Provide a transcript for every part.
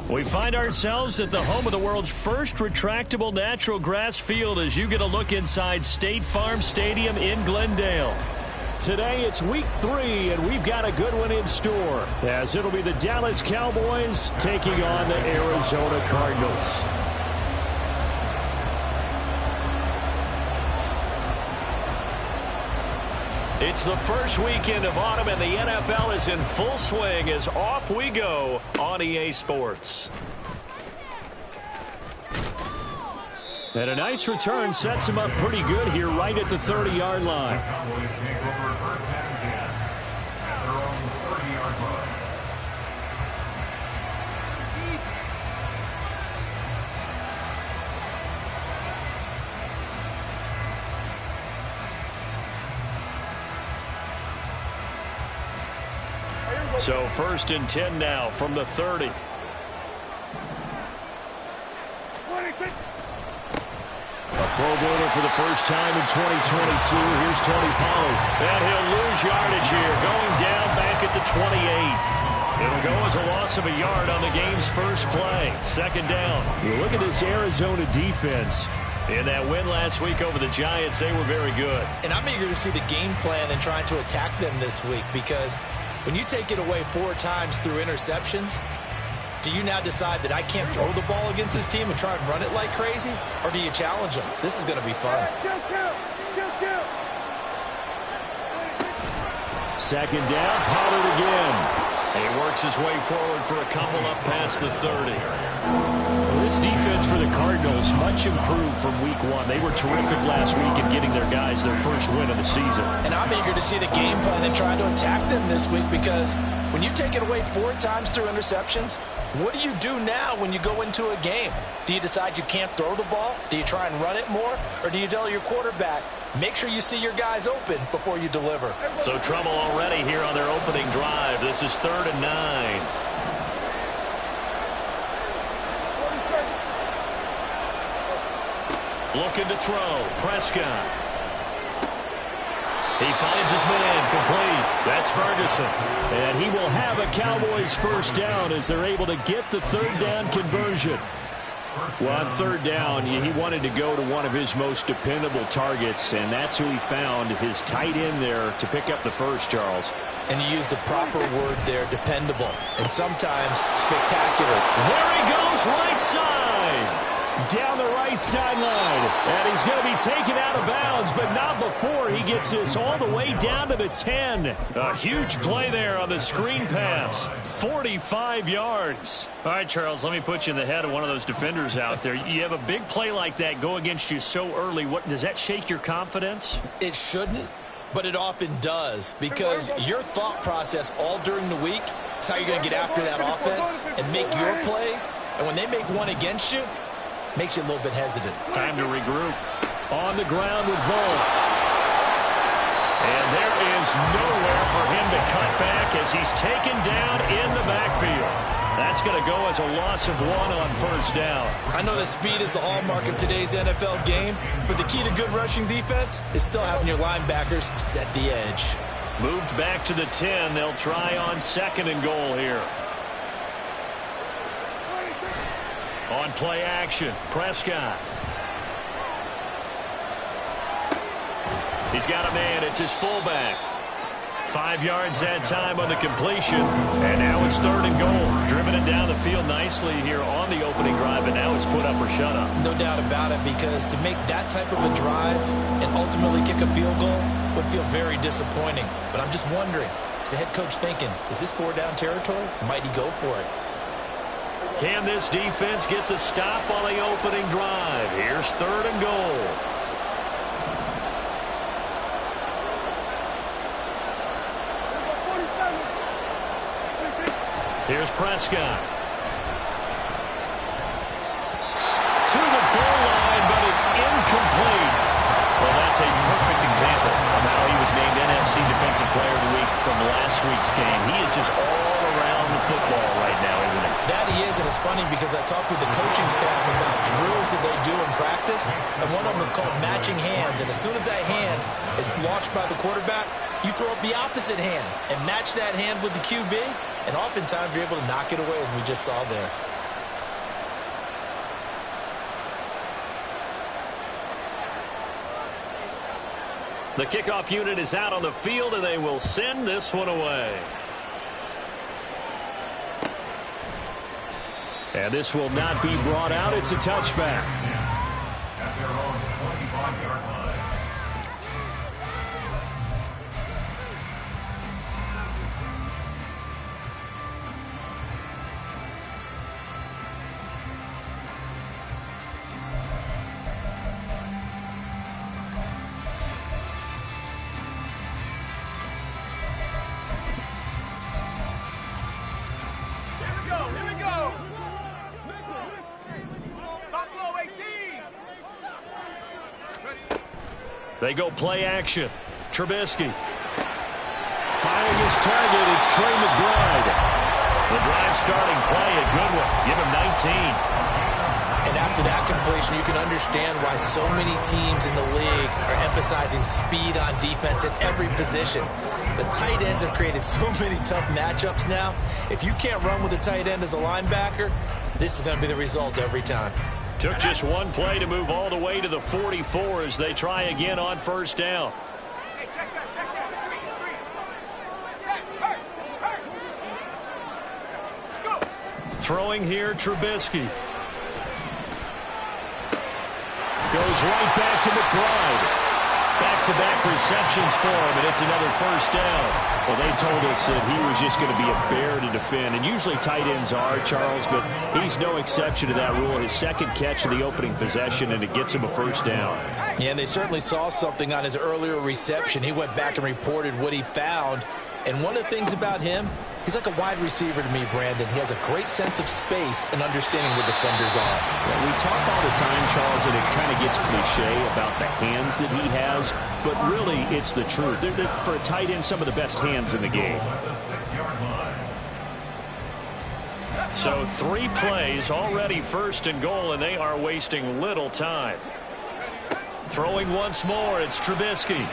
We find ourselves at the home of the world's first retractable natural grass field as you get a look inside State Farm Stadium in Glendale. Today it's week 3, and we've got a good one in store, as it'll be the Dallas Cowboys taking on the Arizona Cardinals. It's the first weekend of autumn, and the NFL is in full swing as off we go on EA Sports. And a nice return sets him up pretty good here right at the 30-yard line. Cowboys take over first and 10 at their own 30-yard line. So first and 10 now from the 30. A Pro Bowler for the first time in 2022. Here's Tony Pollard. And he'll lose yardage here, going down back at the 28. It'll go as a loss of a yard on the game's first play. Second down. You look at this Arizona defense. In that win last week over the Giants, they were very good. And I'm eager to see the game plan and trying to attack them this week, because when you take it away 4 times through interceptions, do you now decide that I can't throw the ball against this team and try and run it like crazy? Or do you challenge them? This is going to be fun. Second down, Pollard again. He works his way forward for a couple up past the 30. This defense for the Cardinals, much improved from week 1. They were terrific last week in getting their guys their first win of the season. And I'm eager to see the game plan and try to attack them this week, because when you take it away 4 times through interceptions, what do you do now when you go into a game? Do you decide you can't throw the ball? Do you try and run it more? Or do you tell your quarterback, make sure you see your guys open before you deliver? So trouble already here on their opening drive. This is 3rd and 9. Looking to throw. Prescott. He finds his man complete. That's Ferguson. And he will have a Cowboys first down as they're able to get the 3rd down conversion. Well, on 3rd down, he wanted to go to one of his most dependable targets, and that's who he found, his tight end there, to pick up the first, Charles. And you use the proper word there, dependable, and sometimes spectacular. There he goes, right side. Down the right sideline. And he's going to be taken out of bounds, but not before he gets this all the way down to the 10. A huge play there on the screen pass. 45 yards. All right, Charles, let me put you in the head of one of those defenders out there. You have a big play like that go against you so early. Does that shake your confidence? It shouldn't, but it often does, because your thought process all during the week is how you're going to get after that offense and make your plays. And when they make one against you, makes you a little bit hesitant. Time to regroup. On the ground with Bull. And there is nowhere for him to cut back as he's taken down in the backfield. That's going to go as a loss of 1 on first down. I know that speed is the hallmark of today's NFL game, but the key to good rushing defense is still having your linebackers set the edge. Moved back to the 10. They'll try on 2nd and goal here. On play action, Prescott. He's got a man. It's his fullback. 5 yards that time on the completion. And now it's 3rd and goal. Driven it down the field nicely here on the opening drive, and now it's put up or shut up. No doubt about it, because to make that type of a drive and ultimately kick a field goal would feel very disappointing. But I'm just wondering, is the head coach thinking, is this 4-down territory? Might he go for it? Can this defense get the stop on the opening drive? Here's 3rd and goal. Here's Prescott. To the goal line, but it's incomplete. Well, that's a perfect example of how he was named NFC Defensive Player of the Week from last week's game. He is just all around the football right now, isn't he? That he is, and it's funny because I talked with the coaching staff about drills that they do in practice, and one of them is called matching hands. And as soon as that hand is launched by the quarterback, you throw up the opposite hand and match that hand with the QB, and oftentimes you're able to knock it away, as we just saw there. The kickoff unit is out on the field, and they will send this one away. And this will not be brought out. It's a touchback. At their own 25-yard line. They go play action. Trubisky. Finding his target, it's Trey McBride. The drive starting play, a good one. Give him 19. And after that completion, you can understand why so many teams in the league are emphasizing speed on defense at every position. The tight ends have created so many tough matchups now. If you can't run with a tight end as a linebacker, this is going to be the result every time. Took just one play to move all the way to the 44 as they try again on first down. Throwing here, Trubisky. Goes right back to McBride. Back-to-back receptions for him, and it's another first down. Well, they told us that he was just going to be a bear to defend, and usually tight ends are, Charles, but he's no exception to that rule. His second catch of the opening possession, and it gets him a first down. Yeah, and they certainly saw something on his earlier reception. He went back and reported what he found, and one of the things about him, he's like a wide receiver to me, Brandon. He has a great sense of space and understanding where defenders are. Yeah, we talk all the time, Charles, and it kind of gets cliche about the hands that he has, but really it's the truth. They're, for a tight end, some of the best hands in the game. So 3 plays, already first and goal, and they are wasting little time. Throwing once more, it's Trubisky.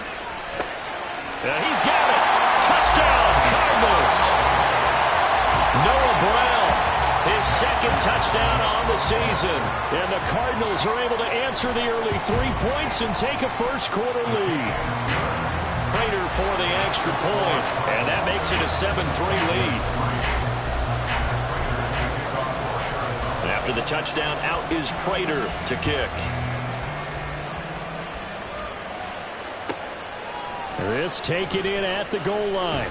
He's got it. Touchdown, Cardinals. Noah Brown, his second touchdown on the season. And the Cardinals are able to answer the early 3 points and take a first-quarter lead. Prater for the extra point, and that makes it a 7-3 lead. After the touchdown, out is Prater to kick. This taken in at the goal line.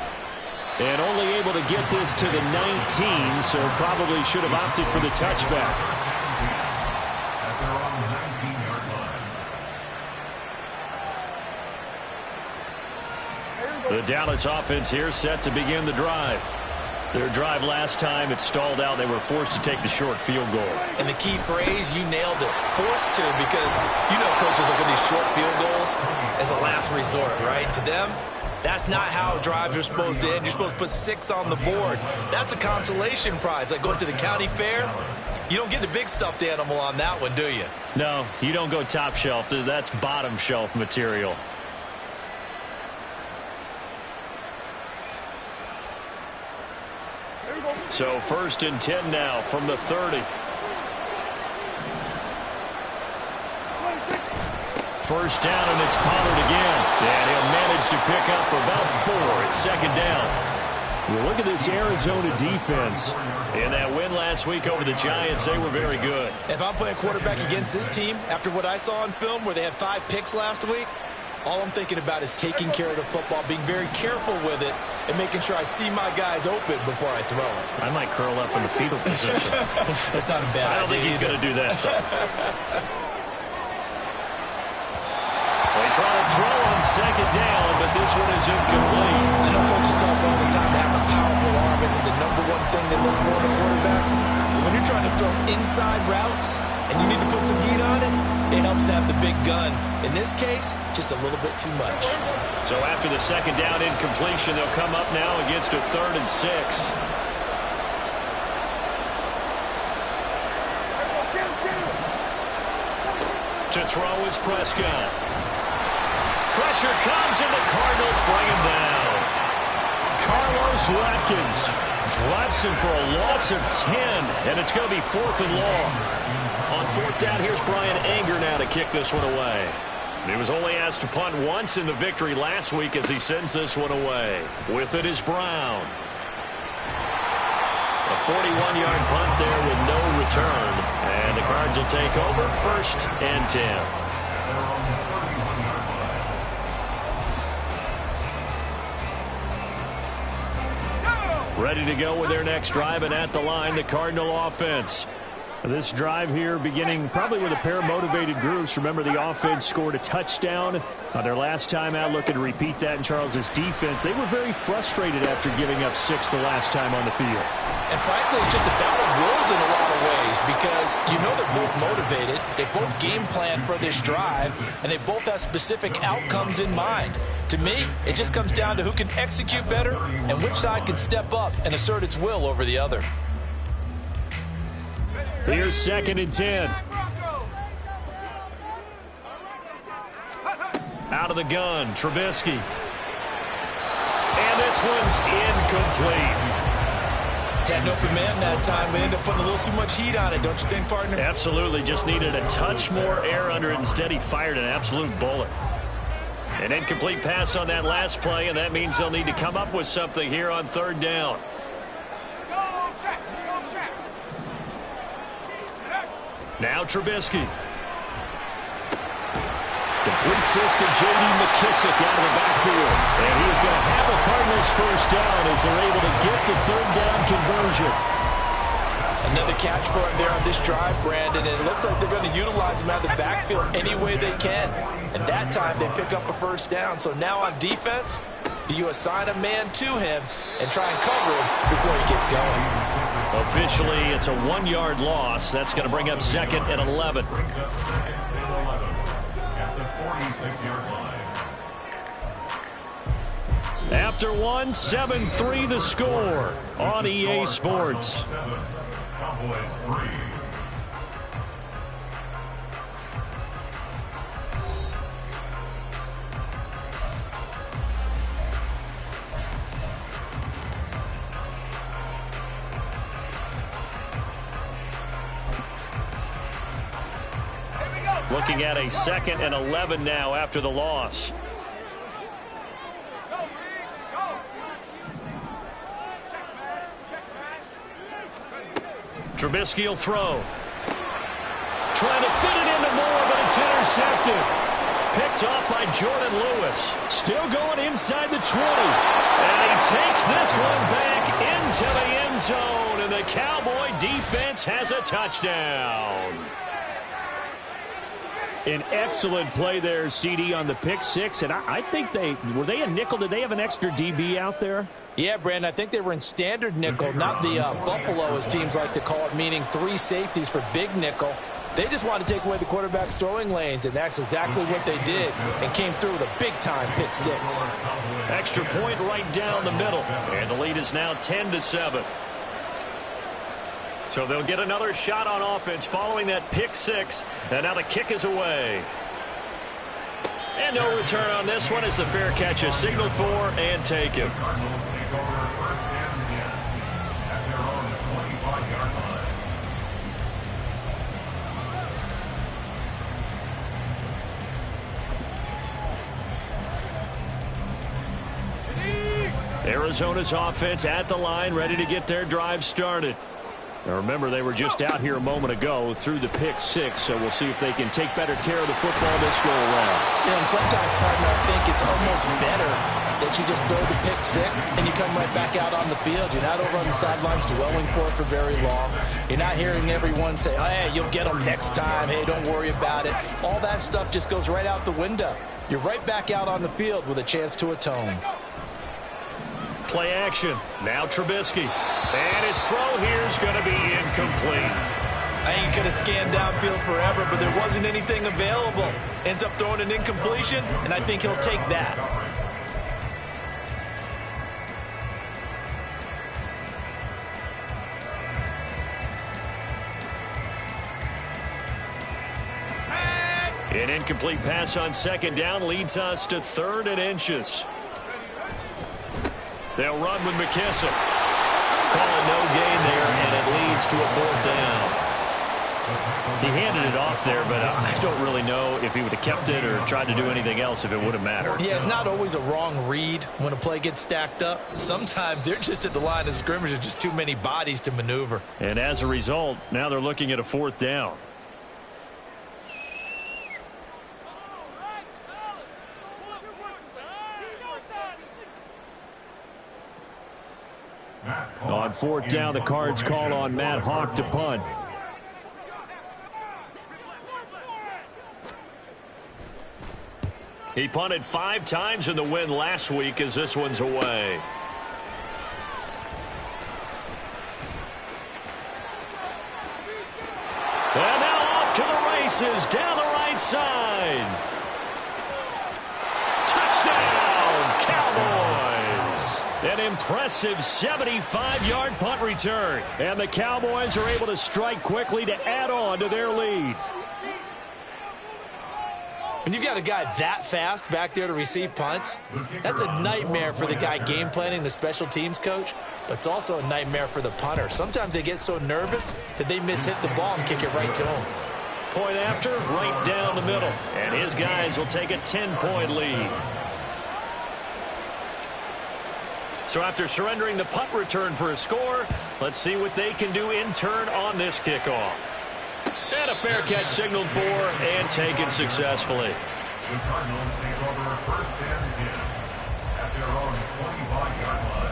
And only able to get this to the 19, so probably should have opted for the touchback. At their own 19-yard line. The Dallas offense here set to begin the drive. Their drive last time, it stalled out. They were forced to take the short field goal. And the key phrase, you nailed it. Forced to, because you know coaches look at these short field goals as a last resort, right? To them, that's not how drives are supposed to end. You're supposed to put 6 on the board. That's a consolation prize. Like going to the county fair, you don't get the big stuffed animal on that one, do you? No, you don't go top shelf. That's bottom shelf material. So 1st and 10 now from the 30. First down, and it's Pollard again. And he'll manage to pick up about 4. It's second down. Well, look at this Arizona defense. In that win last week over the Giants, they were very good. If I'm playing quarterback against this team, after what I saw on film where they had 5 picks last week, all I'm thinking about is taking care of the football, being very careful with it, and making sure I see my guys open before I throw it. I might curl up in the fetal position. That's not a bad idea. I don't think he's going to do that, though. They try to throw on second down, but this one is incomplete. I know coaches tell us all the time that having a powerful arm isn't the #1 thing they look for in a quarterback. When you're trying to throw inside routes and you need to put some heat on it, it helps to have the big gun. In this case, just a little bit too much. So after the second down incompletion, they'll come up now against a 3rd and 6. To throw is Prescott. Pressure comes, and the Cardinals bring him down. Carlos Watkins drops him for a loss of 10, and it's going to be 4th and long. On 4th down, here's Brian Anger now to kick this one away. He was only asked to punt once in the victory last week as he sends this one away. With it is Brown. A 41-yard punt there with no return. And the Cards will take over 1st and 10. Ready to go with their next drive, and at the line, the Cardinal offense. This drive here beginning probably with a pair of motivated groups. Remember, the offense scored a touchdown their last time out. Looking to repeat that in Charles's defense. They were very frustrated after giving up 6 the last time on the field. And frankly, it's just a battle of wills in a lot of ways because you know they're both motivated. They both game plan for this drive, and they both have specific outcomes in mind. To me, it just comes down to who can execute better and which side can step up and assert its will over the other. Here's 2nd and 10. Out of the gun, Trubisky. And this one's incomplete. Had an open man that time, but ended up putting a little too much heat on it, don't you think, partner? Absolutely. Just needed a touch more air under it. Instead, he fired an absolute bullet. An incomplete pass on that last play, and that means they'll need to come up with something here on 3rd down. Now Trubisky. Completes this to J.D. McKissick out of the backfield. And he's going to have the Cardinals 1st down as they're able to get the 3rd down conversion. Another catch for him there on this drive, Brandon. And it looks like they're going to utilize him out of the backfield any way they can. And that time they pick up a 1st down. So now on defense, do you assign a man to him and try and cover him before he gets going? Officially, it's a 1-yard loss. That's going to bring up 2nd and 11. After 1, 7-3 the score on EA Sports. Cowboys 3. Looking at a 2nd and 11 now after the loss. Trubisky will throw. Trying to fit it into Moore, but it's intercepted. Picked off by Jordan Lewis. Still going inside the 20. And he takes this one back into the end zone. And the Cowboy defense has a touchdown. An excellent play there, CD, on the pick 6. And I think were they a nickel? Did they have an extra DB out there? Yeah, Brandon, I think they were in standard nickel, not the Buffalo, as teams like to call it, meaning 3 safeties for big nickel. They just wanted to take away the quarterback's throwing lanes, and that's exactly what they did, and came through with a big-time pick 6. Extra point right down the middle, and the lead is now 10-7. So they'll get another shot on offense following that pick 6, and now the kick is away. And no return on this one as the fair catch is signaled for and taken. Cardinals take over 1st and 10 at their own 25-yard line. Arizona's offense at the line, ready to get their drive started. Now remember, they were just out here a moment ago through the pick 6, so we'll see if they can take better care of the football this go around. Yeah, and sometimes, partner, I think it's almost better that you just throw the pick 6 and you come right back out on the field. You're not over on the sidelines dwelling for it for very long. You're not hearing everyone say, hey, you'll get them next time. Hey, don't worry about it. All that stuff just goes right out the window. You're right back out on the field with a chance to atone. Play action. Now Trubisky. And his throw here is going to be incomplete. I think he could have scanned downfield forever, but there wasn't anything available. Ends up throwing an incompletion, and I think he'll take that. An incomplete pass on 2nd down leads us to 3rd and inches. They'll run with McKissick. Call a no gain there, and it leads to a 4th down. He handed it off there, but I don't really know if he would have kept it or tried to do anything else if it would have mattered. Yeah, it's not always a wrong read when a play gets stacked up. Sometimes they're just at the line of scrimmage with just too many bodies to maneuver. And as a result, now they're looking at a 4th down. On 4th down, the Cards call on Matt Hawk to punt. He punted 5 times in the win last week as this one's away. And now off to the races down the right side. Touchdown, Cowboys! An impressive 75-yard punt return. And the Cowboys are able to strike quickly to add on to their lead. When you've got a guy that fast back there to receive punts, that's a nightmare for the guy game planning, the special teams coach, but it's also a nightmare for the punter. Sometimes they get so nervous that they mishit the ball and kick it right to him. Point after, right down the middle. And his guys will take a 10-point lead. So after surrendering the punt return for a score, let's see what they can do in turn on this kickoff. And a fair catch signaled for and taken successfully. The Cardinals take over 1st and 10 at their own 25-yard line.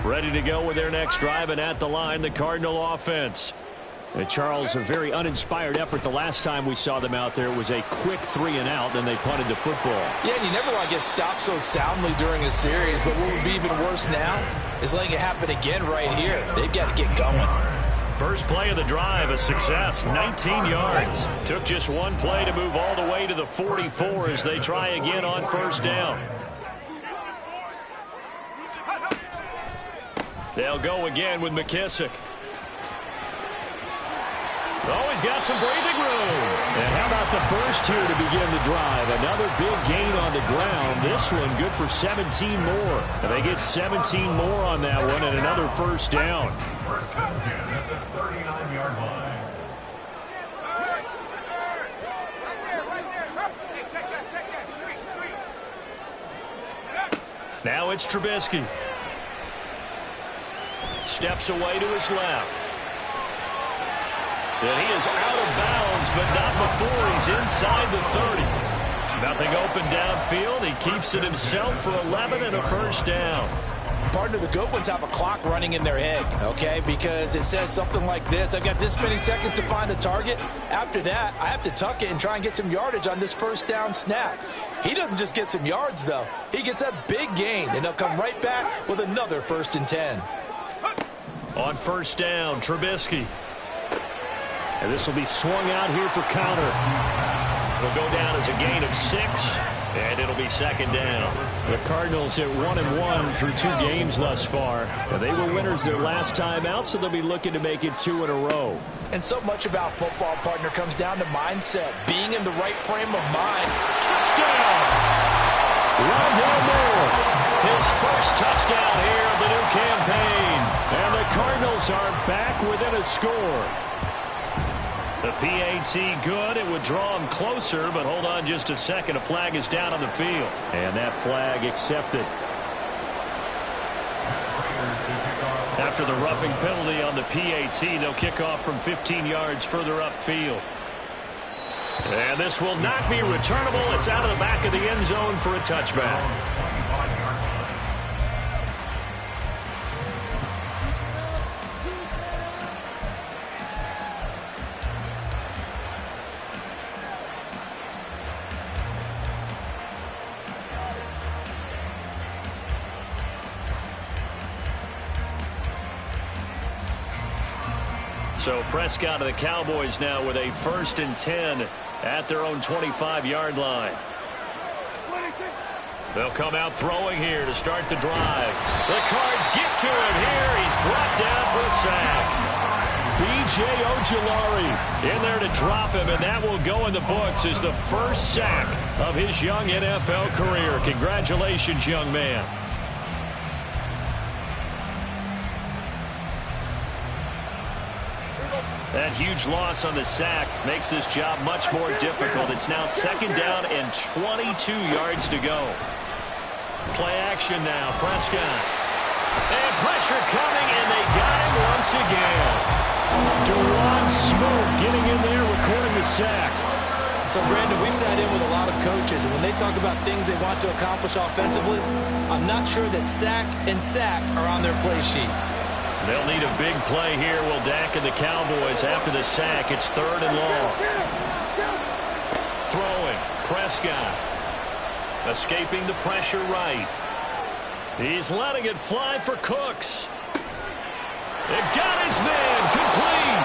Ready to go with their next drive, and at the line, the Cardinal offense. And Charles, a very uninspired effort the last time we saw them out there. It was a quick 3-and-out, then they punted the football. Yeah, you never want to get stopped so soundly during a series, but what would be even worse now is letting it happen again right here. They've got to get going. First play of the drive, a success, 19 yards. Took just one play to move all the way to the 44 as they try again on 1st down. They'll go again with McKissick. Oh, he's got some breathing room. And how about the burst here to begin the drive? Another big gain on the ground. This one good for 17 more. And they get 17 more on that one and another 1st down. 1st and 10 at the 39-yard line. Now it's Trubisky. Steps away to his left. And he is out of bounds, but not before he's inside the 30. Nothing open downfield. He keeps it himself for 11 and a 1st down. Partner, the good ones have a clock running in their head, okay? Because it says something like this. I've got this many seconds to find a target. After that, I have to tuck it and try and get some yardage on this 1st down snap. He doesn't just get some yards, though. He gets a big gain, and he'll come right back with another 1st and 10. On 1st down, Trubisky. And this will be swung out here for counter. It'll go down as a gain of 6, and it'll be 2nd down. The Cardinals at 1-1 through 2 games thus far. And they were winners their last time out, so they'll be looking to make it 2 in a row. And so much about football, partner, comes down to mindset, being in the right frame of mind. Touchdown! Rondell Moore, his first touchdown here of the new campaign. And the Cardinals are back within a score. The PAT good. It would draw him closer, but hold on just a second. A flag is down on the field. And that flag accepted. After the roughing penalty on the PAT, they'll kick off from 15 yards further upfield. And this will not be returnable. It's out of the back of the end zone for a touchback. So Prescott and the Cowboys now with a 1st and 10 at their own 25-yard line. They'll come out throwing here to start the drive. The Cards get to him here. He's brought down for a sack. B.J. Ojulari in there to drop him, and that will go in the books as the first sack of his young NFL career. Congratulations, young man. That huge loss on the sack makes this job much more difficult. It's now 2nd down and 22 yards to go. Play action now. Prescott. And pressure coming, and they got him once again. Dewan Smoke getting in there, recording the sack. So, Brandon, we sat in with a lot of coaches, and when they talk about things they want to accomplish offensively, I'm not sure that sack and sack are on their play sheet. They'll need a big play here, will Dak and the Cowboys after the sack. It's 3rd and long. Throwing. Prescott. Escaping the pressure right. He's letting it fly for Cooks. It got his man complete.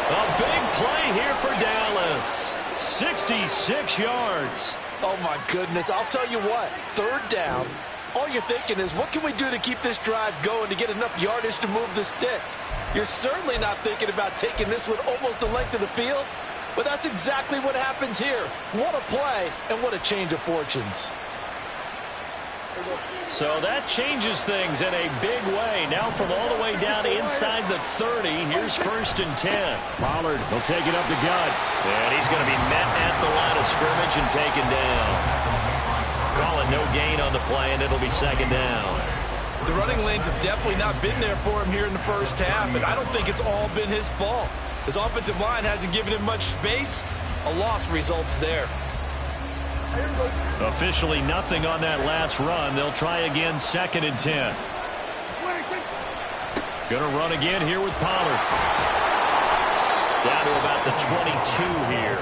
A big play here for Dallas. 66 yards. Oh, my goodness. I'll tell you what. 3rd down. All you're thinking is, what can we do to keep this drive going to get enough yardage to move the sticks? You're certainly not thinking about taking this one almost the length of the field, but that's exactly what happens here. What a play, and what a change of fortunes. So that changes things in a big way. Now from all the way down inside the 30, here's 1st and 10. Pollard will take it up the gut. And he's going to be met at the line of scrimmage and taken down. Calling no gain on the play, and it'll be 2nd down. The running lanes have definitely not been there for him here in the first half, and I don't think it's all been his fault. His offensive line hasn't given him much space. A loss results there. Officially nothing on that last run. They'll try again, 2nd and 10. Gonna run again here with Pollard. Down to about the 22 here.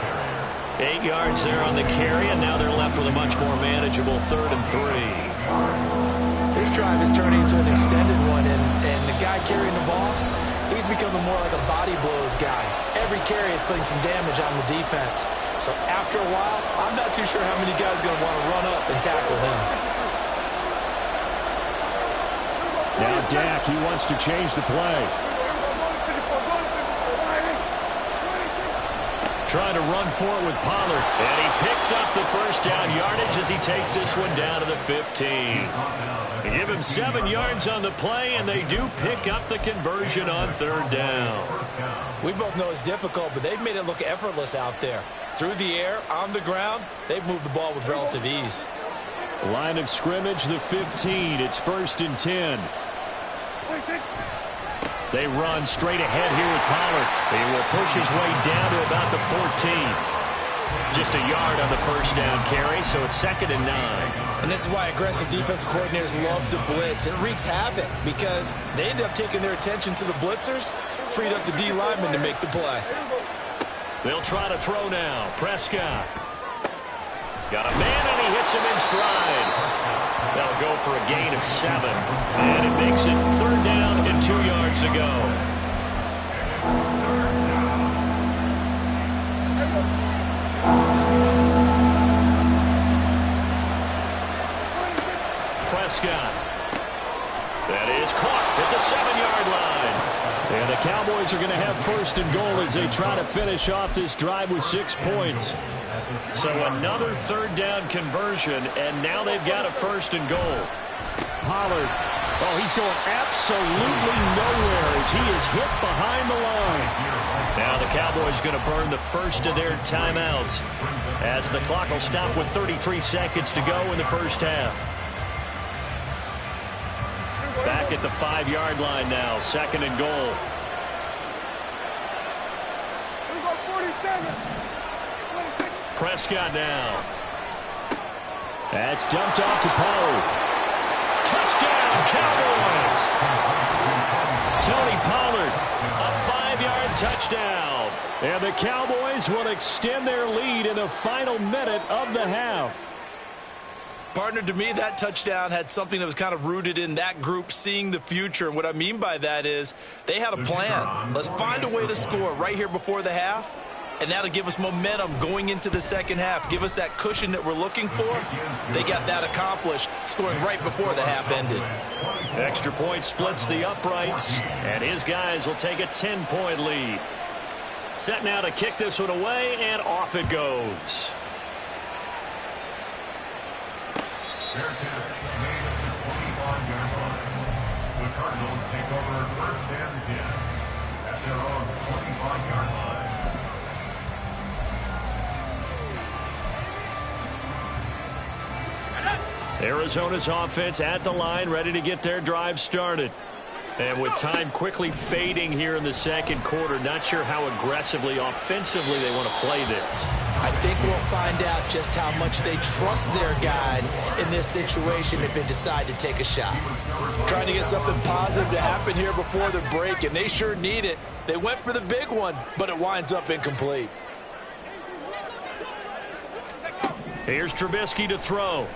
8 yards there on the carry, and now they're left with a much more manageable 3rd and 3. This drive is turning into an extended one, and the guy carrying the ball, he's becoming more like a body blows guy. Every carry is putting some damage on the defense. So after a while, I'm not too sure how many guys are going to want to run up and tackle him. Now Dak, he wants to change the play. Trying to run for it with Pollard. And he picks up the 1st down yardage as he takes this one down to the 15. They give him 7 yards on the play, and they do pick up the conversion on 3rd down. We both know it's difficult, but they've made it look effortless out there. Through the air, on the ground, they've moved the ball with relative ease. Line of scrimmage, the 15. It's 1st and 10. They run straight ahead here with Pollard. He will push his way down to about the 14. Just a yard on the 1st down carry, so it's 2nd and 9. And this is why aggressive defensive coordinators love to blitz. It wreaks havoc because they end up taking their attention to the blitzers, freed up the D lineman to make the play. They'll try to throw now. Prescott. Got a man, and he hits him in stride. That'll go for a gain of 7. And it makes it 3rd down and 2 yards to go. Prescott. That is caught at the 7-yard line. And the Cowboys are going to have 1st and goal as they try to finish off this drive with 6 points. So another 3rd down conversion, and now they've got a 1st and goal. Pollard, oh, he's going absolutely nowhere as he is hit behind the line. Now the Cowboys going to burn the first of their timeouts as the clock will stop with 33 seconds to go in the first half. Back at the 5-yard line now, 2nd and goal. Prescott now. That's dumped off to Pollard. Touchdown, Cowboys! Tony Pollard, a 5-yard touchdown. And the Cowboys will extend their lead in the final minute of the half. Partner, to me, that touchdown had something that was kind of rooted in that group seeing the future. And what I mean by that is they had a plan. Let's find a way to score right here before the half. and that'll give us momentum going into the second half. Give us that cushion that we're looking for. They got that accomplished, scoring right before the half ended. Extra point splits the uprights, and his guys will take a 10-point lead. Set now to kick this one away, and off it goes. Fair catch made at the 25-yard line. The Cardinals take over first and 10 at their own 25-yard line. Arizona's offense at the line, ready to get their drive started. And with time quickly fading here in the second quarter, not sure how aggressively, offensively they want to play this. I think we'll find out just how much they trust their guys in this situation if they decide to take a shot. Trying to get something positive to happen here before the break, and they sure need it. They went for the big one, but it winds up incomplete. Here's Trubisky to throw.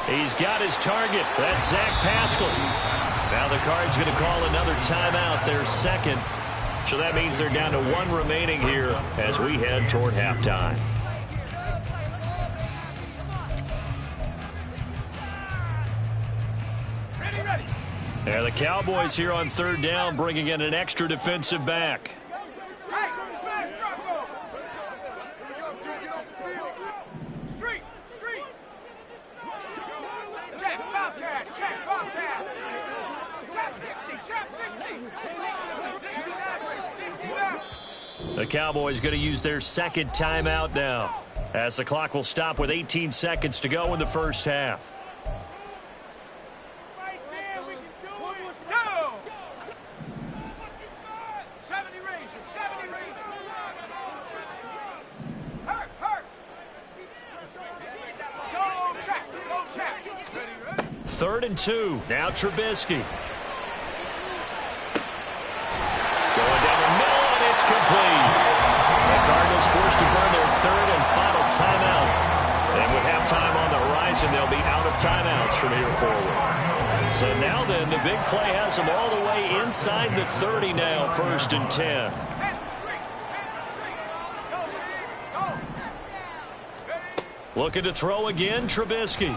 He's got his target. That's Zach Pascal. Now the Cards going to call another timeout, their second. So that means they're down to one remaining here as we head toward halftime. Ready. Now the Cowboys here on third down, bringing in an extra defensive back. The Cowboys going to use their second timeout now, as the clock will stop with 18 seconds to go in the first half. Right there, we can do it. Go! 70 Ranger, 70 Ranger. Hurt. Go check. Ready. Third and 2. Now Trubisky. Going down the middle, and it's complete. The Cardinals forced to burn their third and final timeout. And with halftime on the horizon, they'll be out of timeouts from here forward. So now then, the big play has them all the way inside the 30 now, first and 10. Looking to throw again, Trubisky.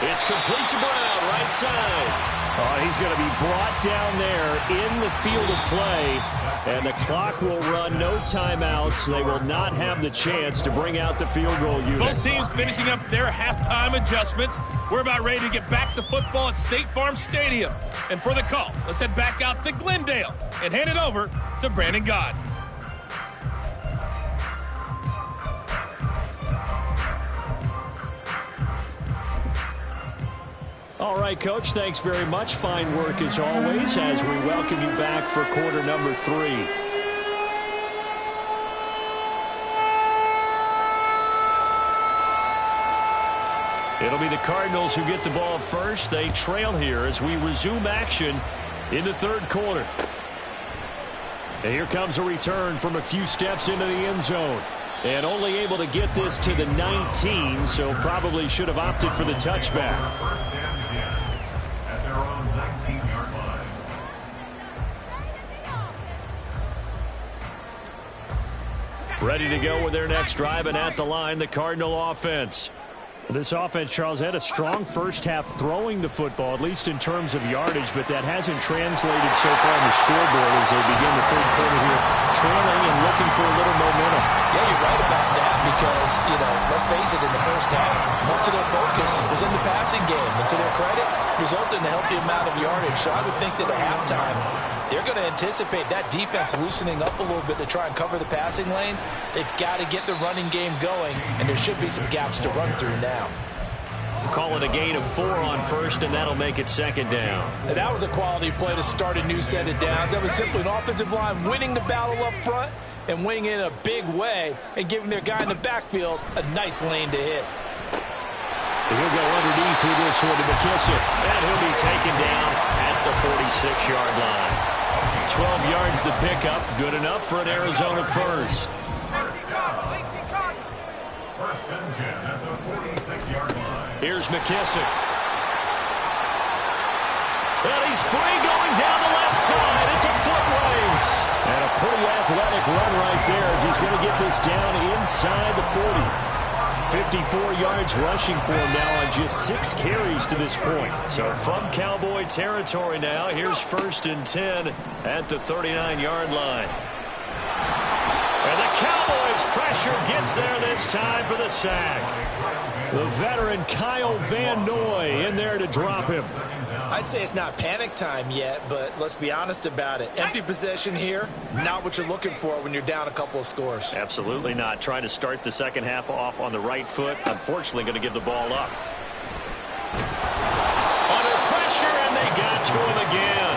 It's complete to Brown, right side. Oh, he's going to be brought down there in the field of play, and the clock will run. No timeouts. They will not have the chance to bring out the field goal unit. Both teams finishing up their halftime adjustments. We're about ready to get back to football at State Farm Stadium. And for the call, let's head back out to Glendale and hand it over to Brandon God. All right, Coach, thanks very much. Fine work as always as we welcome you back for quarter number 3. It'll be the Cardinals who get the ball first. They trail here as we resume action in the third quarter. And here comes a return from a few steps into the end zone. And only able to get this to the 19, so probably should have opted for the touchback. First and 10 at their own 19-yard line. Ready to go with their next drive, and at the line, the Cardinal offense. This offense, Charles, had a strong first half throwing the football, at least in terms of yardage, but that hasn't translated so far on the scoreboard as they begin the third quarter here, trailing and looking for a little momentum. Yeah, you're right about that because, let's face it, in the first half, most of their focus was in the passing game. And to their credit, resulted in a healthy amount of yardage. So I would think that at halftime, they're going to anticipate that defense loosening up a little bit to try and cover the passing lanes. They've got to get the running game going, and there should be some gaps to run through now. We'll call it a gain of 4 on first, and that'll make it second down. And that was a quality play to start a new set of downs. That was simply an offensive line winning the battle up front and winning in a big way and giving their guy in the backfield a nice lane to hit. He'll go underneath with this one to McKissick, and he'll be taken down at the 46-yard line. 12 yards the pickup, good enough for an Arizona first. First and 10 at the 46-yard line. Here's McKissick. And he's free going down the left side. It's a foot race. And a pretty athletic run right there as he's going to get this down inside the 40. 54 yards rushing for him now on just 6 carries to this point. So from Cowboy territory now, here's 1st and 10 at the 39-yard line. And the Cowboys' pressure gets there this time for the sack. The veteran Kyle Van Noy in there to drop him. I'd say it's not panic time yet, but let's be honest about it. Empty possession here, not what you're looking for when you're down a couple of scores. Absolutely not. Trying to start the second half off on the right foot. Unfortunately, going to give the ball up. Under pressure, and they got to him again.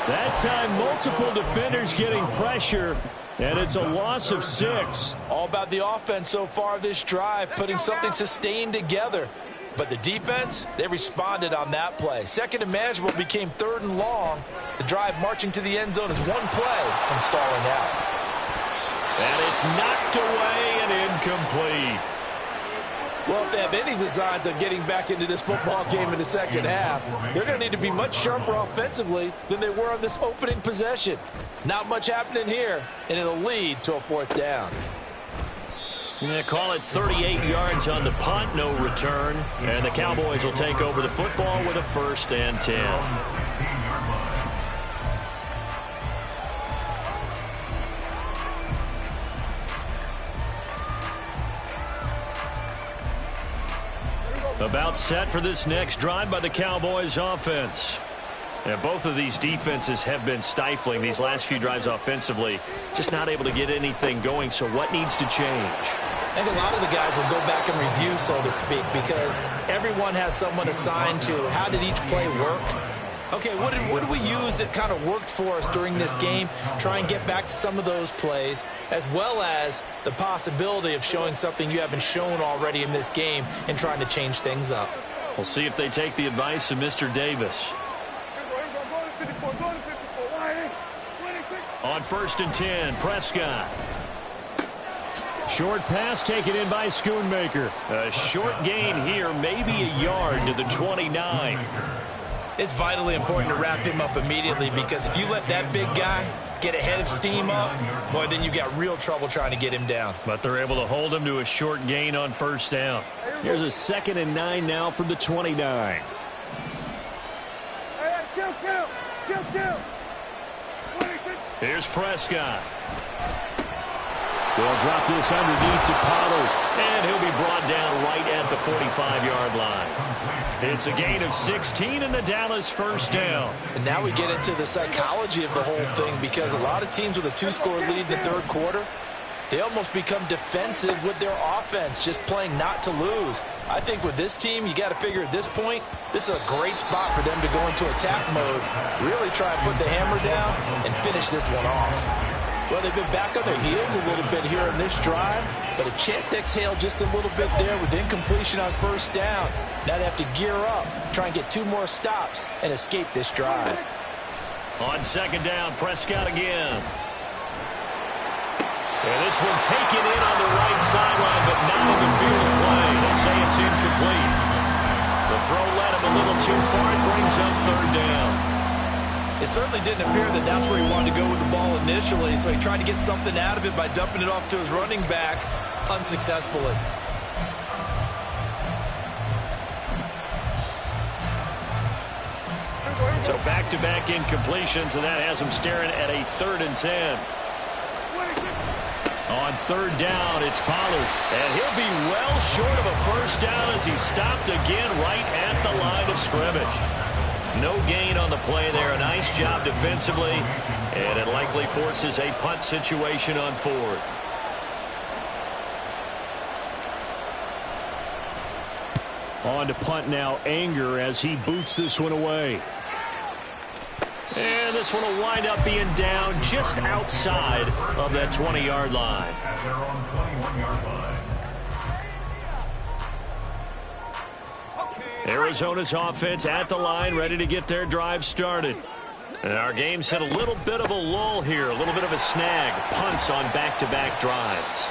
That time, multiple defenders getting pressure, and it's a loss of 6. All about the offense so far this drive, putting something sustained together. But the defense, they responded on that play. Second and manageable became 3rd and long. The drive marching to the end zone is one play from stalling out. And it's knocked away and incomplete. Well, if they have any designs on getting back into this football game in the second half, they're going to need to be much sharper offensively than they were on this opening possession. Not much happening here, and it'll lead to a 4th down. Yeah, call it 38 yards on the punt, no return. And the Cowboys will take over the football with a 1st and 10. About set for this next drive by the Cowboys offense. And both of these defenses have been stifling these last few drives offensively. Just not able to get anything going, so what needs to change? I think a lot of the guys will go back and review, so to speak, because everyone has someone assigned to how did each play work. Okay, what did we use that kind of worked for us during this game? Try and get back to some of those plays, as well as the possibility of showing something you haven't shown already in this game and trying to change things up. We'll see if they take the advice of Mr. Davis. On 1st and 10, Prescott. Short pass taken in by Schoonmaker. A short gain here, maybe a yard to the 29. It's vitally important to wrap him up immediately, because if you let that big guy get a head of steam up, boy, then you've got real trouble trying to get him down. But they're able to hold him to a short gain on 1st down. Here's a 2nd and 9 now from the 29. Here's Prescott. They'll drop this underneath to Pollard, and he'll be brought down right at the 45-yard line. It's a gain of 16 and the Dallas 1st down. And now we get into the psychology of the whole thing, because a lot of teams with a 2-score lead in the 3rd quarter, they almost become defensive with their offense, just playing not to lose. I think with this team, you got to figure at this point, this is a great spot for them to go into attack mode, really try and put the hammer down and finish this one off. Well, they've been back on their heels a little bit here in this drive, but a chance to exhale just a little bit there with incompletion on 1st down. Now they have to gear up, try and get 2 more stops and escape this drive. On 2nd down, Prescott again. And this one taken in on the right sideline, but not in the field of play. They say it's incomplete. The throw led him a little too far. It brings up 3rd down. It certainly didn't appear that that's where he wanted to go with the ball initially, so he tried to get something out of it by dumping it off to his running back unsuccessfully. So back-to-back incompletions, and that has him staring at a 3rd and 10. On 3rd down, it's Pollard, and he'll be well short of a 1st down as he's stopped again right at the line of scrimmage. No gain on the play there. A nice job defensively, and it likely forces a punt situation on 4th. On to punt now, Anger, as he boots this one away. And this one will wind up being down just outside of that 20-yard line. At their own 21-yard line. Arizona's offense at the line, ready to get their drive started. And our game's hit a little bit of a lull here, a little bit of a snag. Punts on back-to-back drives.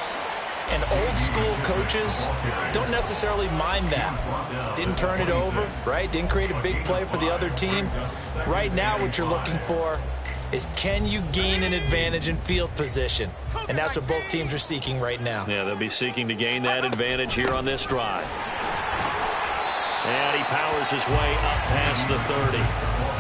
And old school coaches don't necessarily mind that. Didn't turn it over, right? Didn't create a big play for the other team. Right now what you're looking for is, can you gain an advantage in field position? And that's what both teams are seeking right now. Yeah, they'll be seeking to gain that advantage here on this drive. And he powers his way up past the 30.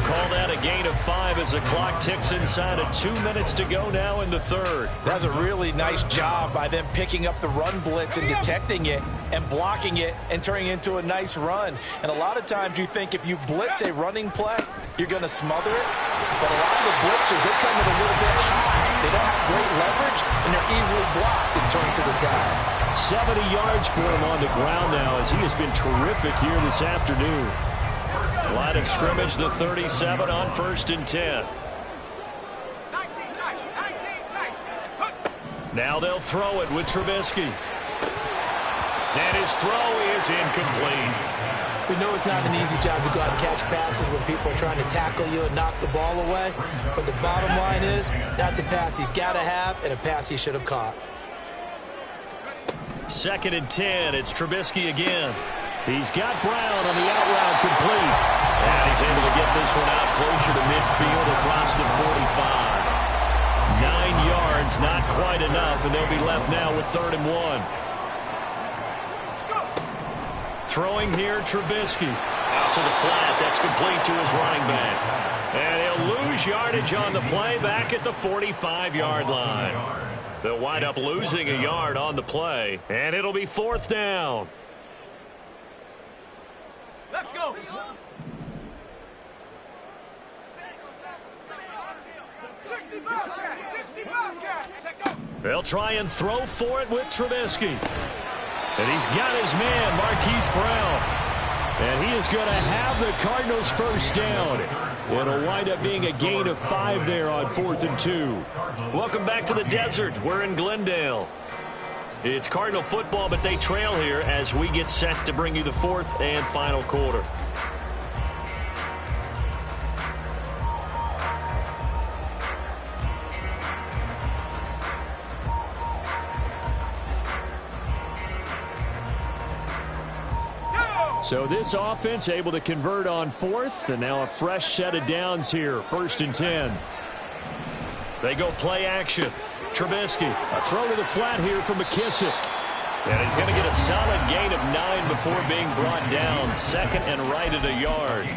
Call that a gain of 5 as the clock ticks inside of 2 minutes to go now in the third. That's a really nice job by them picking up the run blitz and detecting it and blocking it and turning it into a nice run. And a lot of times you think if you blitz a running play, you're going to smother it. But a lot of the blitzers, they come in a little bit high. They don't have great leverage, and they're easily blocked and turned to the side. 70 yards for him on the ground now as he has been terrific here this afternoon. Line of scrimmage, the 37 on 1st and 10. Now they'll throw it with Trubisky. And his throw is incomplete. We know it's not an easy job to go out and catch passes when people are trying to tackle you and knock the ball away. But the bottom line is, that's a pass he's got to have and a pass he should have caught. 2nd and 10. It's Trubisky again. He's got Brown on the out route complete. And he's able to get this one out closer to midfield across the 45. 9 yards, not quite enough, and they'll be left now with 3rd and 1. Throwing here, Trubisky. Out to the flat. That's complete to his running back. And he'll lose yardage on the play back at the 45-yard line. They'll wind up losing a yard on the play, and it'll be 4th down. Let's go. They'll try and throw for it with Trubisky. And he's got his man, Marquise Brown. And he is going to have the Cardinals first down. It'll wind up being a gain of 5 there on 4th and 2. Welcome back to the desert. We're in Glendale. It's Cardinal football, but they trail here as we get set to bring you the 4th and final quarter. So this offense able to convert on 4th, and now a fresh set of downs here, 1st and 10. They go play action. Trubisky, a throw to the flat here from McKissick. And he's going to get a solid gain of 9 before being brought down, 2nd and right at a yard.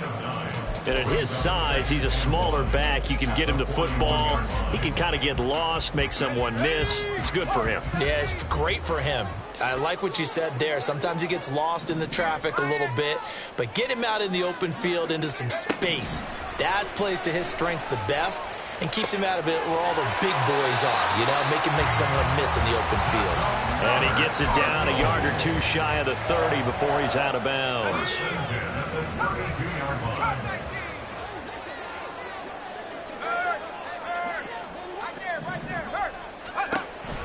And at his size, he's a smaller back. You can get him the football. He can kind of get lost, make someone miss. It's good for him. Yeah, it's great for him. I like what you said there. Sometimes he gets lost in the traffic a little bit, but get him out in the open field into some space. That plays to his strengths the best and keeps him out of it where all the big boys are, you know, make someone miss in the open field. And he gets it down a yard or 2 shy of the 30 before he's out of bounds.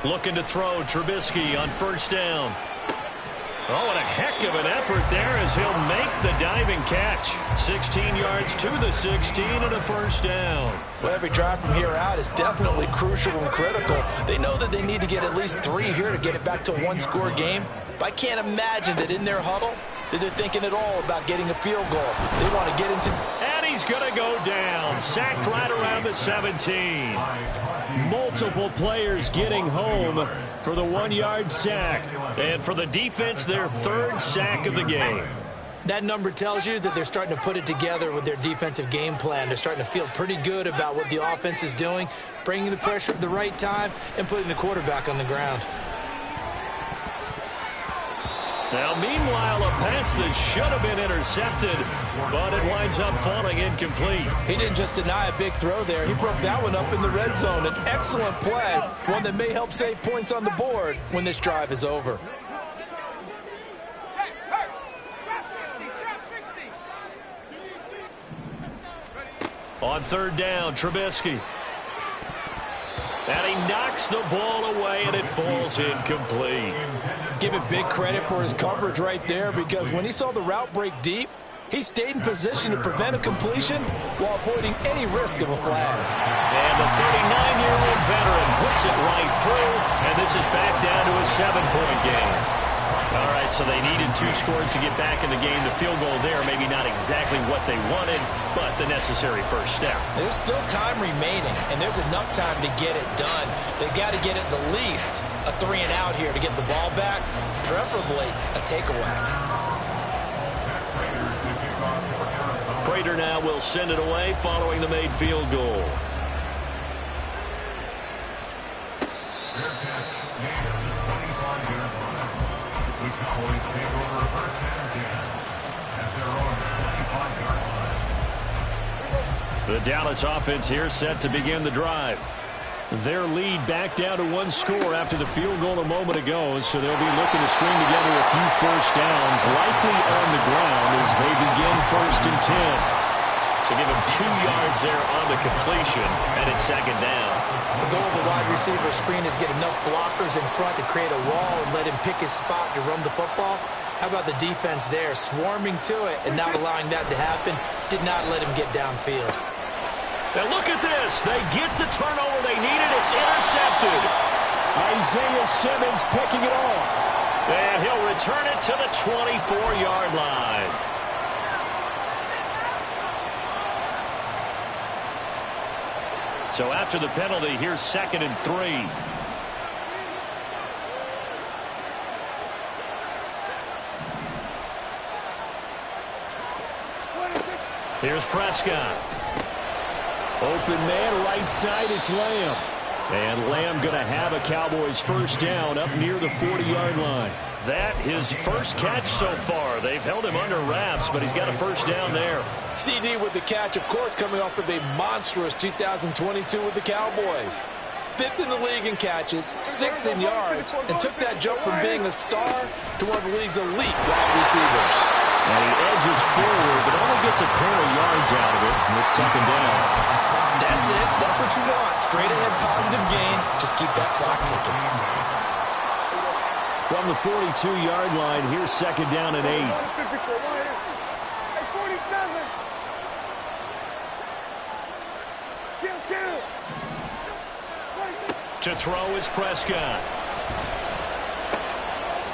Looking to throw, Trubisky on 1st down. Oh, and a heck of an effort there as he'll make the diving catch. 16 yards to the 16 and a 1st down. Well, every drive from here out is definitely crucial and critical. They know that they need to get at least 3 here to get it back to a 1-score game. But I can't imagine that in their huddle that they're thinking at all about getting a field goal. They want to get into... And he's going to go down. Sacked right around the 17. Multiple players getting home for the 1-yard sack. And for the defense, their 3rd sack of the game. That number tells you that they're starting to put it together with their defensive game plan. They're starting to feel pretty good about what the offense is doing, bringing the pressure at the right time, and putting the quarterback on the ground. Now, meanwhile, a pass that should have been intercepted, but it winds up falling incomplete. He didn't just deny a big throw there. He broke that one up in the red zone. An excellent play, one that may help save points on the board when this drive is over. On 3rd down, Trubisky. And he knocks the ball away, and it falls incomplete. Give it big credit for his coverage right there, because when he saw the route break deep, He stayed in position to prevent a completion while avoiding any risk of a flag. And the 39-year-old veteran puts it right through, and this is back down to a 7-point game. All right, so they needed 2 scores to get back in the game. The field goal there, maybe not exactly what they wanted, but the necessary first step. There's still time remaining, and there's enough time to get it done. They've got to get at the least a 3-and-out here to get the ball back, preferably a takeaway. Prater now will send it away following the made field goal. The Cowboys take over first and 10 at their own 25-yard line. The Dallas offense here set to begin the drive. Their lead back down to 1 score after the field goal a moment ago, so they'll be looking to string together a few first downs, likely on the ground as they begin first and 10. So give him 2 yards there on the completion, and it's second down. The goal of the wide receiver screen is get enough blockers in front to create a wall and let him pick his spot to run the football. How about the defense there, swarming to it and not allowing that to happen? Did not let him get downfield. And look at this. They get the turnover they needed. It's intercepted. Isaiah Simmons picking it off. And he'll return it to the 24-yard line. So after the penalty, here's 2nd and 3. Here's Prescott. Open man, right side, it's Lamb. And Lamb going to have a Cowboys first down up near the 40-yard line. That his first catch so far. They've held him under wraps, but he's got a first down there. CD with the catch, of course, coming off of a monstrous 2022 with the Cowboys. 5th in the league in catches, 6th in yards, and took that jump from being a star to one of the league's elite wide receivers. And he edges forward, but only gets a pair of yards out of it, and it's second down. That's it. That's what you want. Straight ahead positive gain. Just keep that clock ticking. From the 42-yard line, here's second down and 8. To throw is Prescott.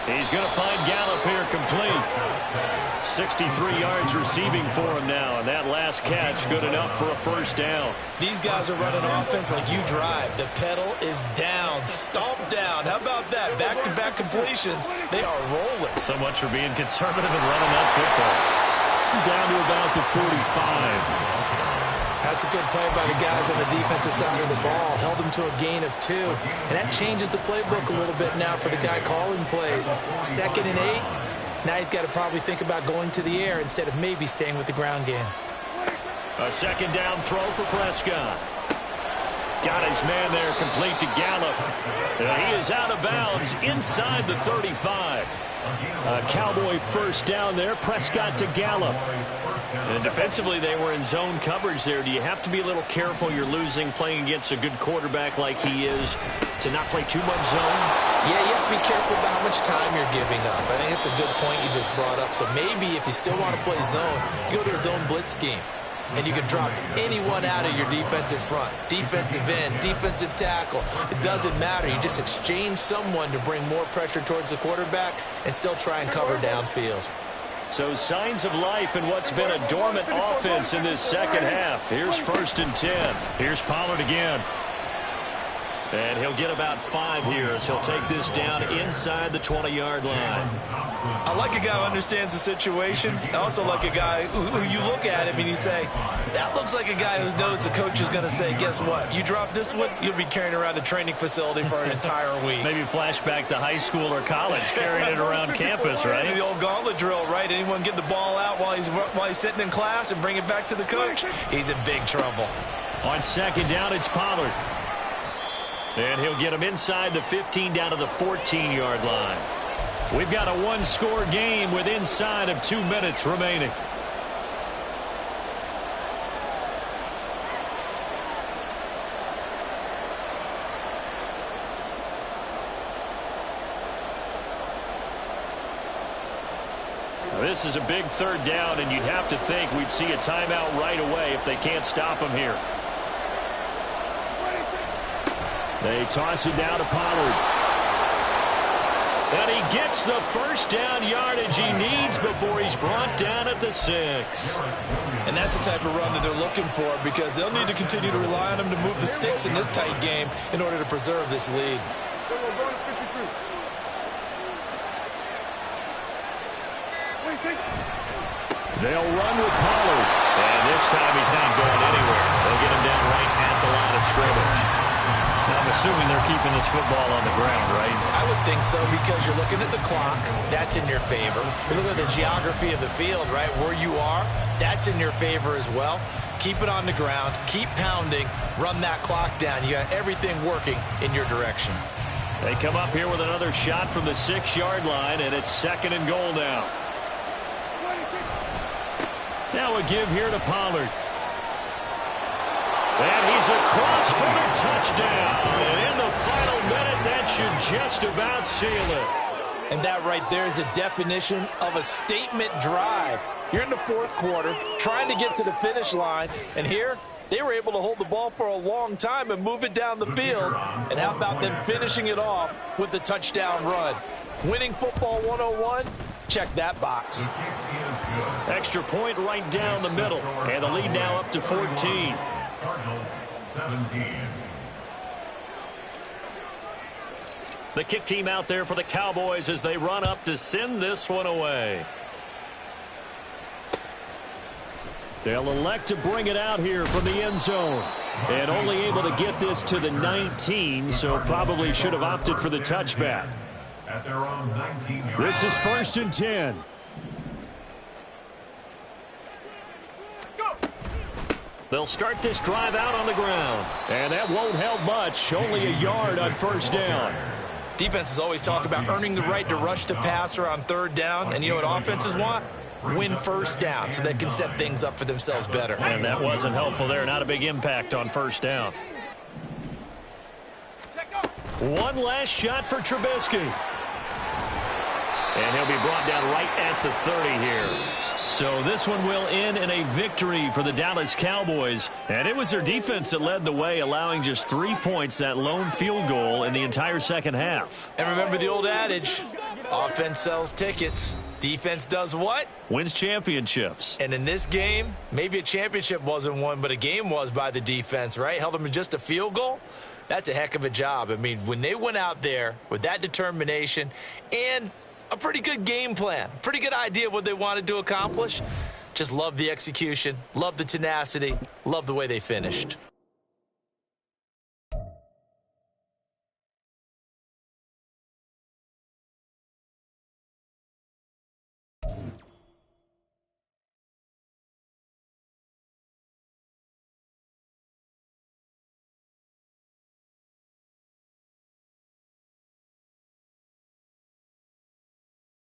He's going to find Gallup here complete. 63 yards receiving for him now, and that last catch good enough for a first down. These guys are running offense like you drive. The pedal is down, stomped down. How about that? Back-to-back completions. They are rolling. So much for being conservative and running that football. Down to about the 45. That's a good play by the guys on the defensive side of the ball. Held them to a gain of 2. And that changes the playbook a little bit now for the guy calling plays. 2nd and 8. Now he's got to probably think about going to the air instead of maybe staying with the ground game. A second down throw for Prescott. Got his man there complete to Gallup. He is out of bounds inside the 35. A Cowboy first down there. Prescott to Gallup. And defensively, they were in zone coverage there. Do you have to be a little careful? You're losing playing against a good quarterback like he is to not play too much zone? Yeah, you have to be careful about how much time you're giving up. I think it's a good point you just brought up. So maybe if you still want to play zone, you go to a zone blitz scheme. And you can drop anyone out of your defensive front. Defensive end, defensive tackle. It doesn't matter. You just exchange someone to bring more pressure towards the quarterback and still try and cover downfield. So signs of life in what's been a dormant offense in this second half. Here's 1st and 10. Here's Pollard again. And he'll get about 5 here as he'll take this down inside the 20-yard line. I like a guy who understands the situation. I also like a guy who you look at him and you say, that looks like a guy who knows the coach is going to say, guess what? You drop this one, you'll be carrying around a training facility for an entire week. Maybe flashback to high school or college, carrying it around campus, right? The old gauntlet drill, right? Anyone get the ball out while he's sitting in class and bring it back to the coach? He's in big trouble. On second down, it's Pollard. And he'll get him inside the 15 down to the 14-yard line. We've got a one-score game with inside of 2 minutes remaining. This is a big third down, and you'd have to think we'd see a timeout right away if they can't stop him here. They toss it down to Pollard. And he gets the first down yardage he needs before he's brought down at the 6. And that's the type of run that they're looking for, because they'll need to continue to rely on him to move the sticks in this tight game in order to preserve this lead. They'll run with Pollard. And this time he's not going anywhere. They'll get him down right at the line of scrimmage. Now, I'm assuming they're keeping this football on the ground, right? I would think so, because you're looking at the clock. That's in your favor. You're looking at the geography of the field, right? Where you are, that's in your favor as well. Keep it on the ground. Keep pounding. Run that clock down. You got everything working in your direction. They come up here with another shot from the 6-yard line, and it's 2nd and goal now. Now a give here to Pollard. And he's across for the touchdown. And in the final minute, that should just about seal it. And that right there is a definition of a statement drive. You're in the 4th quarter, trying to get to the finish line. And here, they were able to hold the ball for a long time and move it down the field. And how about them finishing it off with the touchdown run? Winning football 101? Check that box. Extra point right down the middle. And the lead now up to 14. Cardinals 17. The kick team out there for the Cowboys as they run up to send this one away. They'll elect to bring it out here from the end zone. And only able to get this to the 19, so probably should have opted for the touchback. At their own 19. This is 1st and 10. They'll start this drive out on the ground. And that won't help much. Only a yard on 1st down. Defenses always talk about earning the right to rush the passer on 3rd down. And you know what offenses want? Win 1st down so they can set things up for themselves better. And that wasn't helpful there. Not a big impact on 1st down. One last shot for Trubisky. And he'll be brought down right at the 30 here. So this one will end in a victory for the Dallas Cowboys. And it was their defense that led the way, allowing just 3 points, that lone field goal in the entire second half. And remember the old adage, offense sells tickets. Defense does what? Wins championships. And in this game, maybe a championship wasn't won, but a game was by the defense, right? Held them to just a field goal. That's a heck of a job. I mean, when they went out there with that determination and a pretty good game plan, pretty good idea what they wanted to accomplish, just love the execution, love the tenacity, love the way they finished.